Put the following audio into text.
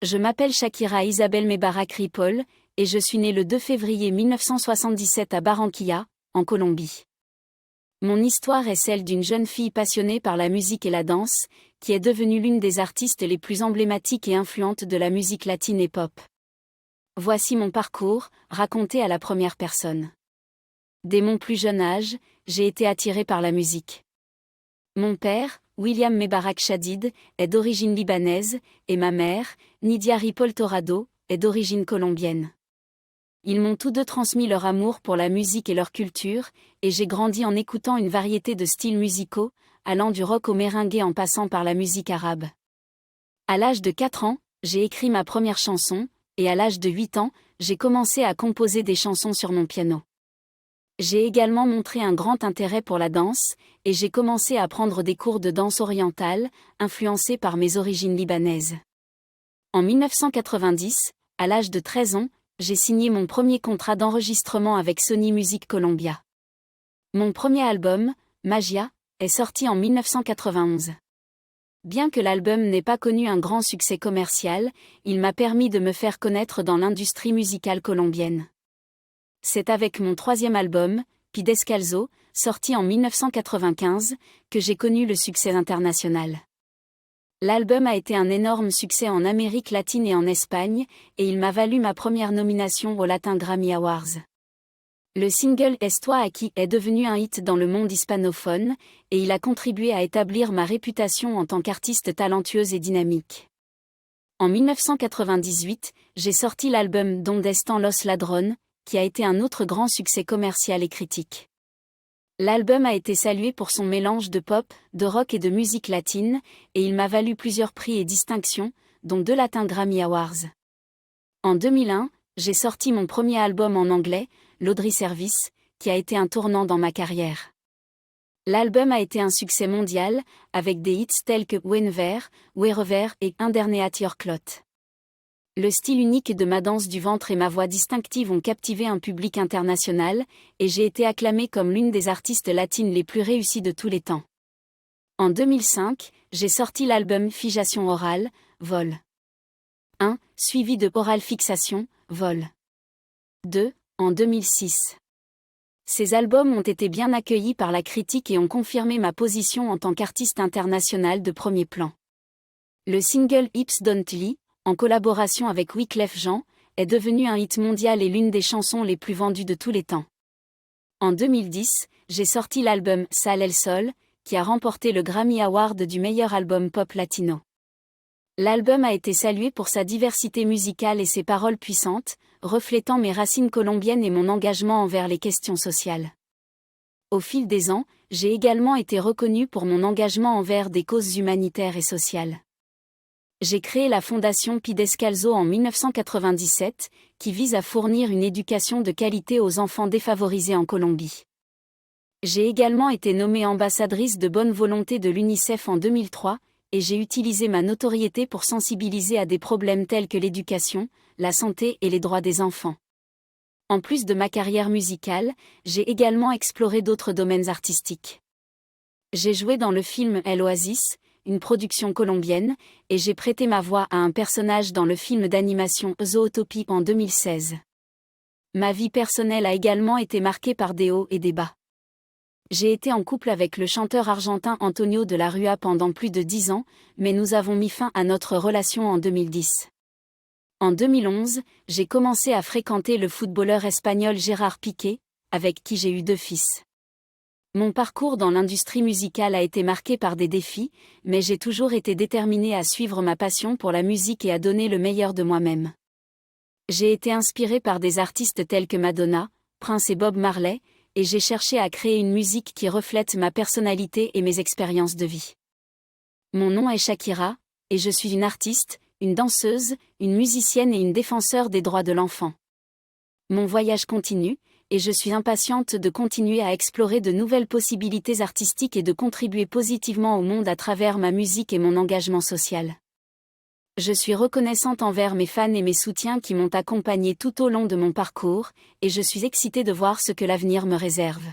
Je m'appelle Shakira Isabel Mebarak Ripoll, et je suis née le 2 février 1977 à Barranquilla, en Colombie. Mon histoire est celle d'une jeune fille passionnée par la musique et la danse, qui est devenue l'une des artistes les plus emblématiques et influentes de la musique latine et pop. Voici mon parcours, raconté à la première personne. Dès mon plus jeune âge, j'ai été attirée par la musique. Mon père, William Mebarak Chadid, est d'origine libanaise, et ma mère, Nidia Ripoll Torrado, est d'origine colombienne. Ils m'ont tous deux transmis leur amour pour la musique et leur culture, et j'ai grandi en écoutant une variété de styles musicaux, allant du rock au merengue en passant par la musique arabe. À l'âge de 4 ans, j'ai écrit ma première chanson, et à l'âge de 8 ans, j'ai commencé à composer des chansons sur mon piano. J'ai également montré un grand intérêt pour la danse, et j'ai commencé à prendre des cours de danse orientale, influencés par mes origines libanaises. En 1990, à l'âge de 13 ans, j'ai signé mon premier contrat d'enregistrement avec Sony Music Colombia. Mon premier album, Magia, est sorti en 1991. Bien que l'album n'ait pas connu un grand succès commercial, il m'a permis de me faire connaître dans l'industrie musicale colombienne. C'est avec mon troisième album, Pi Descalzo, sorti en 1995, que j'ai connu le succès international. L'album a été un énorme succès en Amérique latine et en Espagne, et il m'a valu ma première nomination aux Latin Grammy Awards. Le single Estoy Aquí est devenu un hit dans le monde hispanophone, et il a contribué à établir ma réputation en tant qu'artiste talentueuse et dynamique. En 1998, j'ai sorti l'album Donde Están los Ladrones, qui a été un autre grand succès commercial et critique. L'album a été salué pour son mélange de pop, de rock et de musique latine, et il m'a valu plusieurs prix et distinctions, dont 2 Latin Grammy Awards. En 2001, j'ai sorti mon premier album en anglais, Laundry Service, qui a été un tournant dans ma carrière. L'album a été un succès mondial, avec des hits tels que Whenever, Wherever et Underneath at Your Cloth. Le style unique de ma danse du ventre et ma voix distinctive ont captivé un public international, et j'ai été acclamée comme l'une des artistes latines les plus réussies de tous les temps. En 2005, j'ai sorti l'album Fijation Orale, Vol. 1, suivi de Oral Fixation, Vol. 2, en 2006. Ces albums ont été bien accueillis par la critique et ont confirmé ma position en tant qu'artiste international de premier plan. Le single Hips Don't Lie, en collaboration avec Wyclef Jean, est devenu un hit mondial et l'une des chansons les plus vendues de tous les temps. En 2010, j'ai sorti l'album Sal El Sol, qui a remporté le Grammy Award du meilleur album pop latino. L'album a été salué pour sa diversité musicale et ses paroles puissantes, reflétant mes racines colombiennes et mon engagement envers les questions sociales. Au fil des ans, j'ai également été reconnue pour mon engagement envers des causes humanitaires et sociales. J'ai créé la fondation Pi Descalzo en 1997, qui vise à fournir une éducation de qualité aux enfants défavorisés en Colombie. J'ai également été nommée ambassadrice de bonne volonté de l'UNICEF en 2003, et j'ai utilisé ma notoriété pour sensibiliser à des problèmes tels que l'éducation, la santé et les droits des enfants. En plus de ma carrière musicale, j'ai également exploré d'autres domaines artistiques. J'ai joué dans le film El Oasis, une production colombienne, et j'ai prêté ma voix à un personnage dans le film d'animation Zootopie en 2016. Ma vie personnelle a également été marquée par des hauts et des bas. J'ai été en couple avec le chanteur argentin Antonio de la Rúa pendant plus de 10 ans, mais nous avons mis fin à notre relation en 2010. En 2011, j'ai commencé à fréquenter le footballeur espagnol Gérard Piqué, avec qui j'ai eu 2 fils. Mon parcours dans l'industrie musicale a été marqué par des défis, mais j'ai toujours été déterminée à suivre ma passion pour la musique et à donner le meilleur de moi-même. J'ai été inspirée par des artistes tels que Madonna, Prince et Bob Marley, et j'ai cherché à créer une musique qui reflète ma personnalité et mes expériences de vie. Mon nom est Shakira, et je suis une artiste, une danseuse, une musicienne et une défenseur des droits de l'enfant. Mon voyage continue, et je suis impatiente de continuer à explorer de nouvelles possibilités artistiques et de contribuer positivement au monde à travers ma musique et mon engagement social. Je suis reconnaissante envers mes fans et mes soutiens qui m'ont accompagnée tout au long de mon parcours, et je suis excitée de voir ce que l'avenir me réserve.